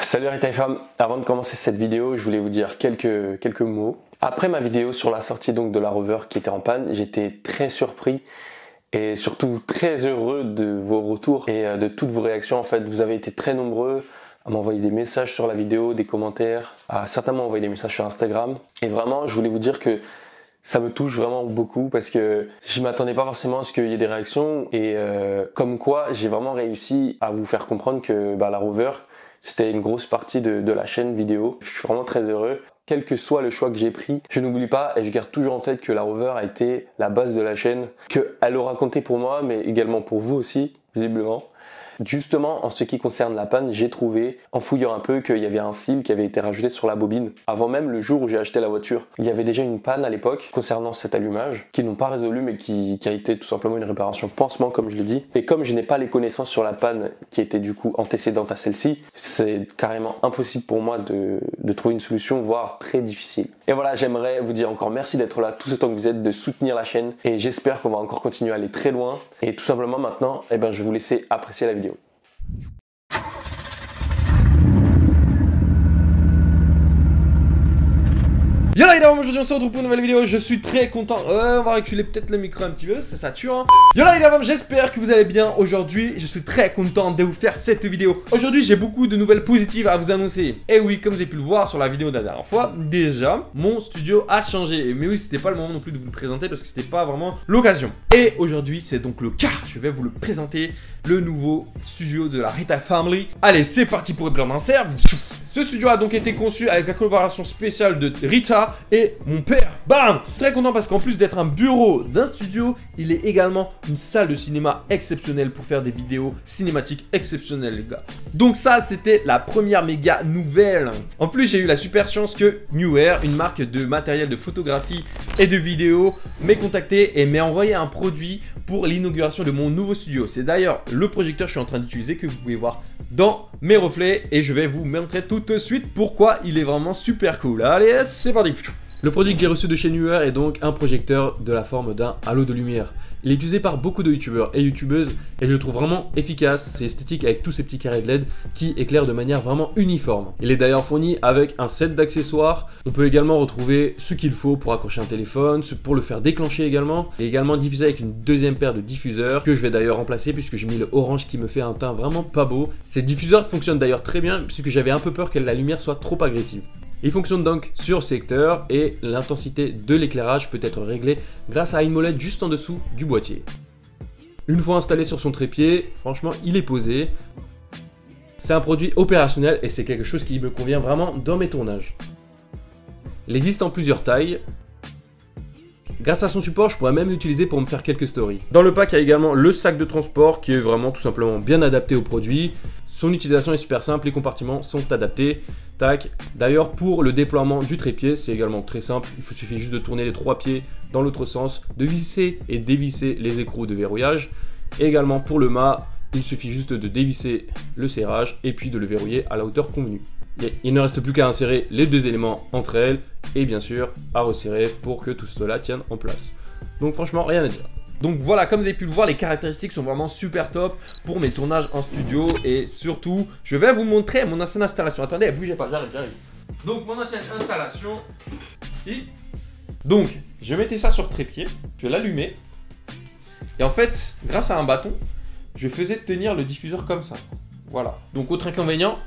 Salut Rita-Fam, avant de commencer cette vidéo, je voulais vous dire quelques mots. Après ma vidéo sur la sortie donc de la Rover qui était en panne, j'étais très surpris et surtout très heureux de vos retours et de toutes vos réactions. En fait, vous avez été très nombreux à m'envoyer des messages sur la vidéo, des commentaires, à certainement envoyer des messages sur Instagram. Et vraiment, je voulais vous dire que ça me touche vraiment beaucoup parce que je m'attendais pas forcément à ce qu'il y ait des réactions et comme quoi j'ai vraiment réussi à vous faire comprendre que la Rover c'était une grosse partie de la chaîne vidéo. Je suis vraiment très heureux. Quel que soit le choix que j'ai pris, je n'oublie pas et je garde toujours en tête que la Rover a été la base de la chaîne, qu'elle aura compté pour moi mais également pour vous aussi, visiblement. Justement, en ce qui concerne la panne, j'ai trouvé, en fouillant un peu, qu'il y avait un fil qui avait été rajouté sur la bobine. Avant même le jour où j'ai acheté la voiture, il y avait déjà une panne à l'époque concernant cet allumage, qu'ils n'ont pas résolu mais qui a été tout simplement une réparation pansement comme je l'ai dit. Et comme je n'ai pas les connaissances sur la panne qui était du coup antécédente à celle-ci, c'est carrément impossible pour moi de trouver une solution, voire très difficile. Et voilà, j'aimerais vous dire encore merci d'être là tout ce temps que vous êtes, de soutenir la chaîne et j'espère qu'on va encore continuer à aller très loin. Et tout simplement maintenant, je vais vous laisser apprécier la vidéo. Yo là évidemment, aujourd'hui on se retrouve pour une nouvelle vidéo, je suis très content, on va reculer peut-être le micro un petit peu, ça sature hein. Yo là évidemment, j'espère que vous allez bien aujourd'hui, je suis très content de vous faire cette vidéo. Aujourd'hui j'ai beaucoup de nouvelles positives à vous annoncer. Et oui, comme vous avez pu le voir sur la vidéo de la dernière fois, déjà, mon studio a changé. Mais oui, c'était pas le moment non plus de vous le présenter parce que c'était pas vraiment l'occasion. Et aujourd'hui c'est donc le cas, je vais vous le présenter, le nouveau studio de la Rita Family. Allez, c'est parti pour éclairer d'un cerf. Ce studio a donc été conçu avec la collaboration spéciale de Rita et mon père. Bam! Très content parce qu'en plus d'être un bureau d'un studio, il est également une salle de cinéma exceptionnelle pour faire des vidéos cinématiques exceptionnelles, les gars. Donc ça, c'était la première méga nouvelle. En plus, j'ai eu la super chance que Neewer, une marque de matériel de photographie et de vidéo, m'ait contacté et m'ait envoyé un produit pour l'inauguration de mon nouveau studio. C'est d'ailleurs le projecteur que je suis en train d'utiliser que vous pouvez voir dans mes reflets et je vais vous montrer tout de suite pourquoi il est vraiment super cool. Allez, c'est parti. Le produit que j'ai reçu de chez Neewer est donc un projecteur de la forme d'un halo de lumière. Il est utilisé par beaucoup de youtubeurs et youtubeuses et je le trouve vraiment efficace. C'est esthétique avec tous ces petits carrés de LED qui éclairent de manière vraiment uniforme. Il est d'ailleurs fourni avec un set d'accessoires. On peut également retrouver ce qu'il faut pour accrocher un téléphone, pour le faire déclencher également. Il est également diffusé avec une deuxième paire de diffuseurs que je vais d'ailleurs remplacer puisque j'ai mis le orange qui me fait un teint vraiment pas beau. Ces diffuseurs fonctionnent d'ailleurs très bien puisque j'avais un peu peur que la lumière soit trop agressive. Il fonctionne donc sur secteur et l'intensité de l'éclairage peut être réglée grâce à une molette juste en dessous du boîtier. Une fois installé sur son trépied, franchement il est posé. C'est un produit opérationnel et c'est quelque chose qui me convient vraiment dans mes tournages. Il existe en plusieurs tailles. Grâce à son support, je pourrais même l'utiliser pour me faire quelques stories. Dans le pack, il y a également le sac de transport qui est vraiment tout simplement bien adapté au produit. Son utilisation est super simple, les compartiments sont adaptés. Tac. D'ailleurs, pour le déploiement du trépied, c'est également très simple. Il suffit juste de tourner les trois pieds dans l'autre sens, de visser et dévisser les écrous de verrouillage. Et également pour le mât, il suffit juste de dévisser le serrage et puis de le verrouiller à la hauteur convenue. Il ne reste plus qu'à insérer les deux éléments entre elles et bien sûr à resserrer pour que tout cela tienne en place. Donc franchement, rien à dire. Donc voilà, comme vous avez pu le voir, les caractéristiques sont vraiment super top pour mes tournages en studio. Et surtout, je vais vous montrer mon ancienne installation. Attendez, bougez pas, j'arrive. Donc mon ancienne installation, ici. Donc, je mettais ça sur trépied, je l'allumais. Et en fait, grâce à un bâton, je faisais tenir le diffuseur comme ça. Voilà. Donc autre inconvénient,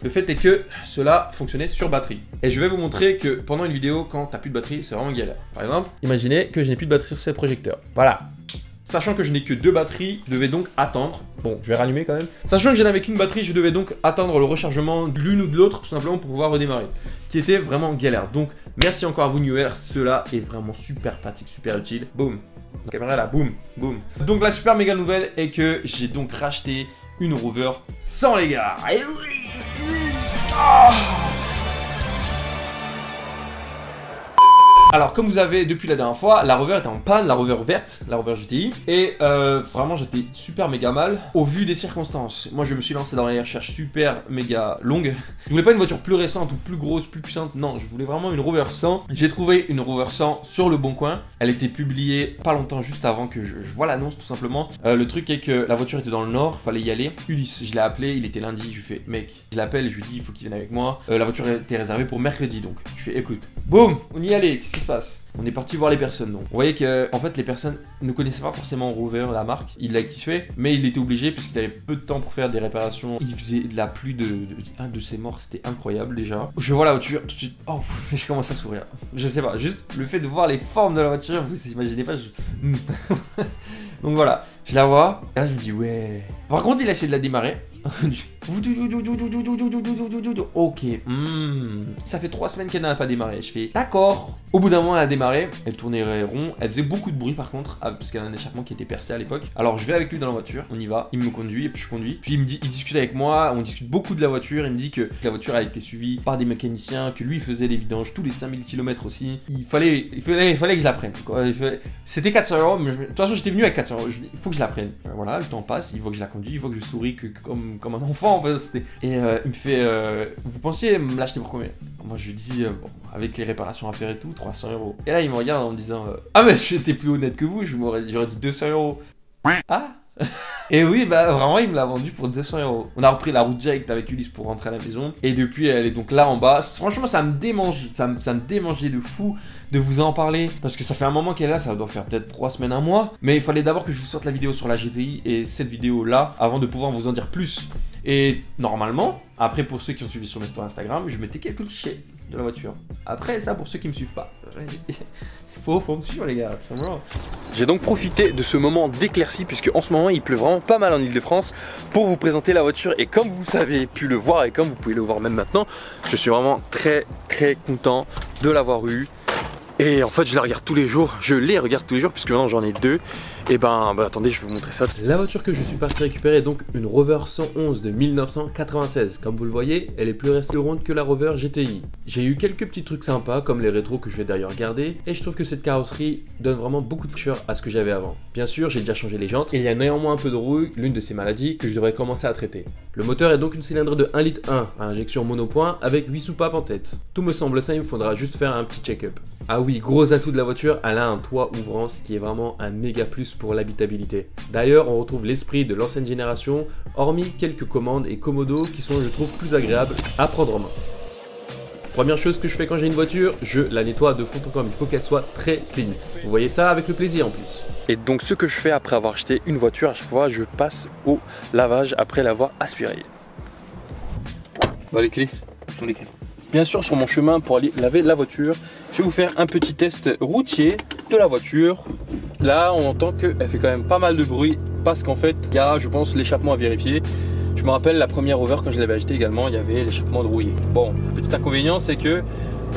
le fait est que cela fonctionnait sur batterie. Et je vais vous montrer que pendant une vidéo, quand t'as plus de batterie, c'est vraiment galère. Par exemple, imaginez que je n'ai plus de batterie sur ce projecteur. Voilà. Sachant que je n'ai que 2 batteries, je devais donc attendre. Bon, je vais rallumer quand même. Sachant que je n'avais qu'une batterie, je devais donc attendre le rechargement de l'une ou de l'autre, tout simplement pour pouvoir redémarrer. Qui était vraiment galère. Donc, merci encore à vous, Neewer. Cela est vraiment super pratique, super utile. Boum. La caméra là, boum, boum. Donc, la super méga nouvelle est que j'ai donc racheté une Rover sans les gars. Et oui. Oh. Alors comme vous avez depuis la dernière fois, la Rover était en panne, la Rover verte, la Rover GTI. Et vraiment j'étais super méga mal au vu des circonstances. Moi je me suis lancé dans les recherches super méga longues. Je voulais pas une voiture plus récente ou plus grosse, plus puissante. Non, je voulais vraiment une Rover 100. J'ai trouvé une Rover 100 sur le Bon Coin. Elle était publiée pas longtemps juste avant que je vois l'annonce tout simplement. Le truc est que la voiture était dans le nord, fallait y aller. Ulysse, je l'ai appelé, il était lundi, je lui fais mec, je l'appelle, je lui dis il faut qu'il vienne avec moi. La voiture était réservée pour mercredi donc. Je fais écoute, boum, on y allait, qu'est-ce qui se passe? On est parti voir les personnes donc. Vous voyez que en fait les personnes ne connaissaient pas forcément Rover, la marque. Il l'a kiffé, mais il était obligé puisqu'il avait peu de temps pour faire des réparations. Il faisait de la pluie un de ses morts, c'était incroyable déjà. Je vois la voiture tout de suite, oh, je commence à sourire. Je sais pas, juste le fait de voir les formes de la voiture, vous imaginez pas. Donc voilà, je la vois, et là je me dis ouais. Par contre il a essayé de la démarrer. Ok, ça fait 3 semaines qu'elle n'a pas démarré. Je fais d'accord. Au bout d'un moment elle a démarré, elle tournait rond, elle faisait beaucoup de bruit par contre, parce qu'elle a un échappement qui était percé à l'époque. Alors je vais avec lui dans la voiture, on y va, il me conduit et puis je conduis. Puis il discute avec moi, on discute beaucoup de la voiture, il me dit que la voiture a été suivie par des mécaniciens, que lui faisait les vidanges tous les 5000 km aussi. Il fallait que je la prenne. C'était 400 €, mais de toute façon j'étais venu avec 400 €, je dis il faut que je la prenne. Voilà, le temps passe, il voit que je la conduis, il voit que je souris comme un enfant en fait. Et il me fait vous pensiez me l'acheter pour combien? Moi je lui dis bon, avec les réparations à faire et tout, 300 €. Et là il me regarde en me disant ah mais j'étais plus honnête que vous, j'aurais dit 200 €. Ah. Et oui, bah vraiment, il me l'a vendu pour 200 €. On a repris la route directe avec Ulysse pour rentrer à la maison. Et depuis, elle est donc là en bas. Franchement, ça me démange. Ça me démangeait de fou de vous en parler. Parce que ça fait un moment qu'elle est là. Ça doit faire peut-être 3 semaines, un mois. Mais il fallait d'abord que je vous sorte la vidéo sur la GTI et cette vidéo-là avant de pouvoir vous en dire plus. Et normalement, après pour ceux qui ont suivi sur mes stories Instagram, je mettais quelques clichés de la voiture. Après ça, pour ceux qui me suivent pas. Faut me suivre les gars, c'est vraiment. J'ai donc profité de ce moment d'éclaircie puisque en ce moment il pleut vraiment pas mal en Ile-de-France pour vous présenter la voiture. Et comme vous avez pu le voir et comme vous pouvez le voir même maintenant, je suis vraiment très content de l'avoir eu. Et en fait je la regarde tous les jours, puisque maintenant j'en ai 2. Et attendez, je vais vous montrer ça. La voiture que je suis parti récupérer est donc une Rover 111 de 1996. Comme vous le voyez, elle est plus restée ronde que la Rover GTI. J'ai eu quelques petits trucs sympas comme les rétros que je vais d'ailleurs garder. Et je trouve que cette carrosserie donne vraiment beaucoup de fraîcheur à ce que j'avais avant. Bien sûr, j'ai déjà changé les jantes. Et il y a néanmoins un peu de rouille, l'une de ces maladies que je devrais commencer à traiter. Le moteur est donc une cylindre de 1,1 litre à injection monopoint avec 8 soupapes en tête. Tout me semble ça, il me faudra juste faire un petit check-up. Ah oui, gros atout de la voiture, elle a un toit ouvrant, ce qui est vraiment un méga plus pour l'habitabilité. D'ailleurs, on retrouve l'esprit de l'ancienne génération, hormis quelques commandes et commodos qui sont, je trouve, plus agréables à prendre en main. Première chose que je fais quand j'ai une voiture, je la nettoie de fond en comble. Il faut qu'elle soit très clean. Vous voyez ça avec le plaisir en plus. Et donc ce que je fais après avoir acheté une voiture, à chaque fois, je passe au lavage après l'avoir aspirée. Les clés, ce sont les clés. Bien sûr, sur mon chemin pour aller laver la voiture, je vais vous faire un petit test routier de la voiture. Là, on entend qu'elle fait quand même pas mal de bruit parce qu'en fait, il y a, je pense, l'échappement à vérifier. Je me rappelle la première Rover quand je l'avais acheté également, il y avait l'échappement de rouillé. Bon, petit inconvénient, c'est que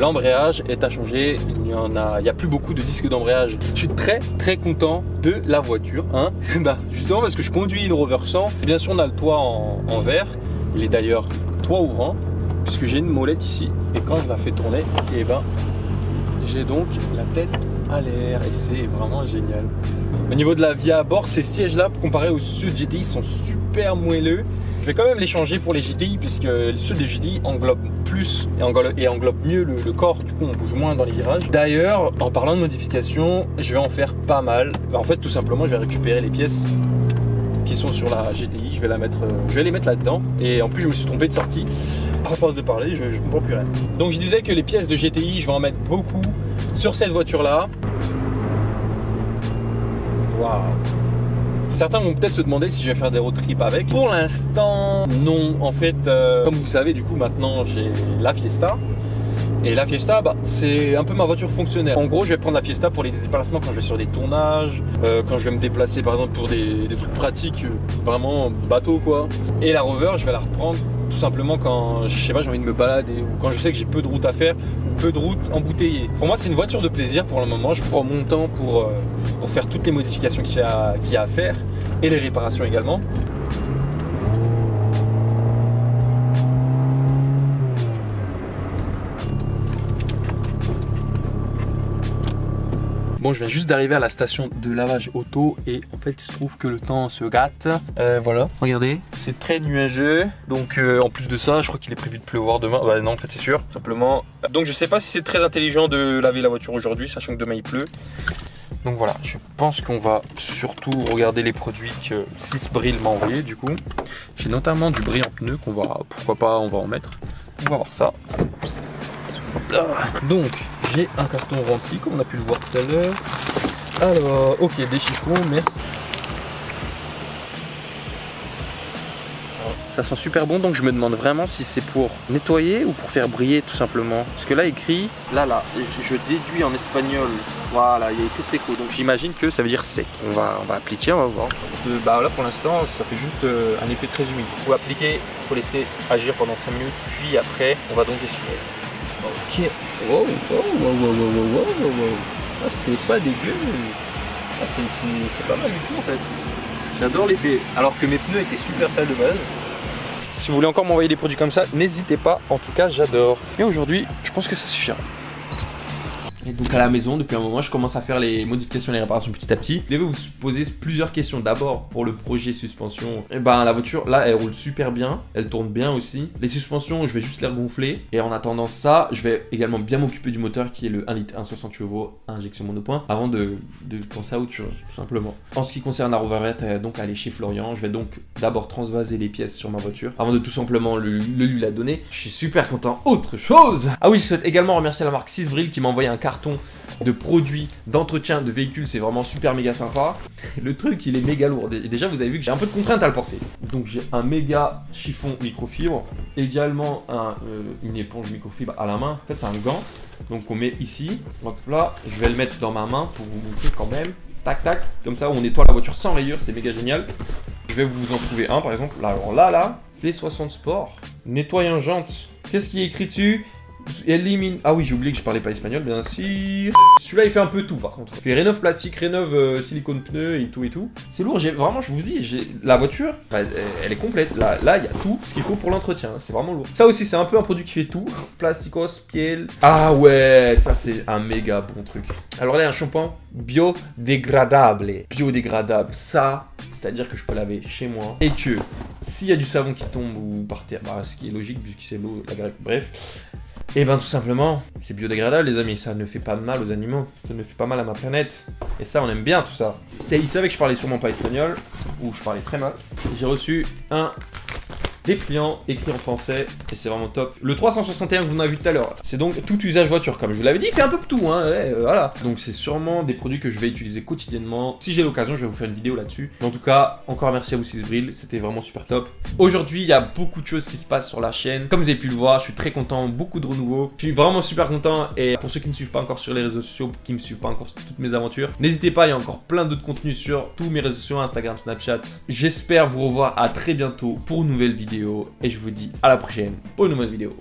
l'embrayage est à changer. Il y a plus beaucoup de disques d'embrayage. Je suis très content de la voiture, hein. Justement parce que je conduis une Rover 100. Et bien sûr, on a le toit en verre. Il est d'ailleurs toit ouvrant puisque j'ai une molette ici. Et quand je la fais tourner, et j'ai donc la tête à l'air et c'est vraiment génial. Au niveau de la vie à bord, ces sièges là comparés aux ceux de GTI sont super moelleux. Je vais quand même les changer pour les GTI puisque ceux des GTI englobent plus et englobent mieux le corps, du coup on bouge moins dans les virages. D'ailleurs, en parlant de modifications, je vais en faire pas mal. En fait, tout simplement, je vais récupérer les pièces qui sont sur la GTI, je vais les mettre là-dedans. Et en plus, je me suis trompé de sortie. À force de parler, je comprends plus rien. Donc je disais que les pièces de GTI, je vais en mettre beaucoup sur cette voiture-là. Waouh! Certains vont peut-être se demander si je vais faire des road trips avec. Pour l'instant, non. En fait, comme vous savez, du coup, maintenant, j'ai la Fiesta. Et la Fiesta, c'est un peu ma voiture fonctionnelle. En gros, je vais prendre la Fiesta pour les déplacements quand je vais sur des tournages, quand je vais me déplacer, par exemple, pour des trucs pratiques, vraiment bateau, quoi. Et la Rover, je vais la reprendre tout simplement quand, je sais pas, j'ai envie de me balader ou quand je sais que j'ai peu de route à faire ou peu de route embouteillée. Pour moi, c'est une voiture de plaisir pour le moment. Je prends mon temps pour faire toutes les modifications qu'il y a à faire et les réparations également. bon, je viens juste d'arriver à la station de lavage auto et en fait il se trouve que le temps se gâte. Voilà, regardez, c'est très nuageux. Donc en plus de ça, je crois qu'il est prévu de pleuvoir demain. Bah non, en fait c'est sûr, simplement. Donc je sais pas si c'est très intelligent de laver la voiture aujourd'hui, sachant que demain il pleut. Donc voilà, je pense qu'on va surtout regarder les produits que Sisbril m'a envoyé du coup. J'ai notamment du brillant pneu qu'on va, pourquoi pas, on va en mettre. On va voir ça. Donc j'ai un carton rempli comme on a pu le voir tout à l'heure. Alors, ok, des chiffons, merci. Ça sent super bon, donc je me demande vraiment si c'est pour nettoyer ou pour faire briller tout simplement. Parce que là écrit, là, je déduis en espagnol, voilà, il y a écrit seco, donc j'imagine que ça veut dire sec. On va appliquer, on va voir. Bah là pour l'instant, ça fait juste un effet très humide. Il faut appliquer, il faut laisser agir pendant 5 minutes, puis après, on va donc essuyer. Ok, wow, ah, c'est pas dégueu. Ah, c'est pas mal du tout en fait. J'adore l'effet, alors que mes pneus étaient super sales de base. Si vous voulez encore m'envoyer des produits comme ça, n'hésitez pas, en tout cas j'adore. Et aujourd'hui, je pense que ça suffira. Et donc à la maison, depuis un moment, je commence à faire les modifications et les réparations petit à petit. Vous devez vous poser plusieurs questions. D'abord, pour le projet suspension, et ben la voiture, là, elle roule super bien. Elle tourne bien aussi. Les suspensions, je vais juste les regonfler. Et en attendant ça, je vais également bien m'occuper du moteur qui est le 1 litre 1,60 chevaux, injection monopoint, avant de penser à autre chose, tout simplement. En ce qui concerne la Roverette, donc aller chez Florian, je vais donc d'abord transvaser les pièces sur ma voiture, avant de tout simplement lui la donner. Je suis super content. Autre chose. Ah oui, je souhaite également remercier la marque Sisbril qui m'a envoyé un carton de produits d'entretien de véhicules, c'est vraiment super méga sympa. Le truc il est méga lourd, déjà vous avez vu que j'ai un peu de contrainte à le porter. Donc j'ai un méga chiffon microfibre, également une éponge microfibre à la main. En fait c'est un gant, donc on met ici. Donc là je vais le mettre dans ma main pour vous montrer quand même. Tac tac, comme ça on nettoie la voiture sans rayures, c'est méga génial. Je vais vous en trouver un par exemple, là, alors là, V60 Sport, nettoyant jante. Qu'est-ce qui est écrit dessus? Élimine. Ah oui, j'ai oublié que je parlais pas espagnol, bien sûr. Celui-là, il fait un peu tout par contre. Il fait rénove plastique, rénove silicone pneu et tout et tout. C'est lourd, vraiment, je vous dis, la voiture, elle est complète. Là, il y a tout ce qu'il faut pour l'entretien. C'est vraiment lourd. Ça aussi, c'est un peu un produit qui fait tout. Plasticos, piel. Ah ouais, ça, c'est un méga bon truc. Alors là, un shampoing biodégradable. Biodégradable. Ça, c'est-à-dire que je peux laver chez moi. Et que s'il y a du savon qui tombe ou par terre, bah, ce qui est logique puisque c'est l'eau, la greffe, bref. Et ben tout simplement, c'est biodégradable les amis, ça ne fait pas mal aux animaux, ça ne fait pas mal à ma planète. Et ça on aime bien tout ça. Ils savaient que je parlais sûrement pas espagnol, ou je parlais très mal. J'ai reçu un dépliant écrit en français et c'est vraiment top. Le 361 que vous m'avez vu tout à l'heure, c'est donc tout usage voiture comme je vous l'avais dit, il fait un peu de tout hein, voilà. Donc c'est sûrement des produits que je vais utiliser quotidiennement. Si j'ai l'occasion, je vais vous faire une vidéo là-dessus. En tout cas, encore merci à vous Sisbril, c'était vraiment super top. Aujourd'hui, il y a beaucoup de choses qui se passent sur la chaîne. Comme vous avez pu le voir, je suis très content, beaucoup de renouveau. Je suis vraiment super content et pour ceux qui ne suivent pas encore sur les réseaux sociaux, qui ne me suivent pas encore sur toutes mes aventures, n'hésitez pas, il y a encore plein d'autres contenus sur tous mes réseaux sociaux, Instagram, Snapchat. J'espère vous revoir à très bientôt pour une nouvelle vidéo et je vous dis à la prochaine pour une nouvelle vidéo.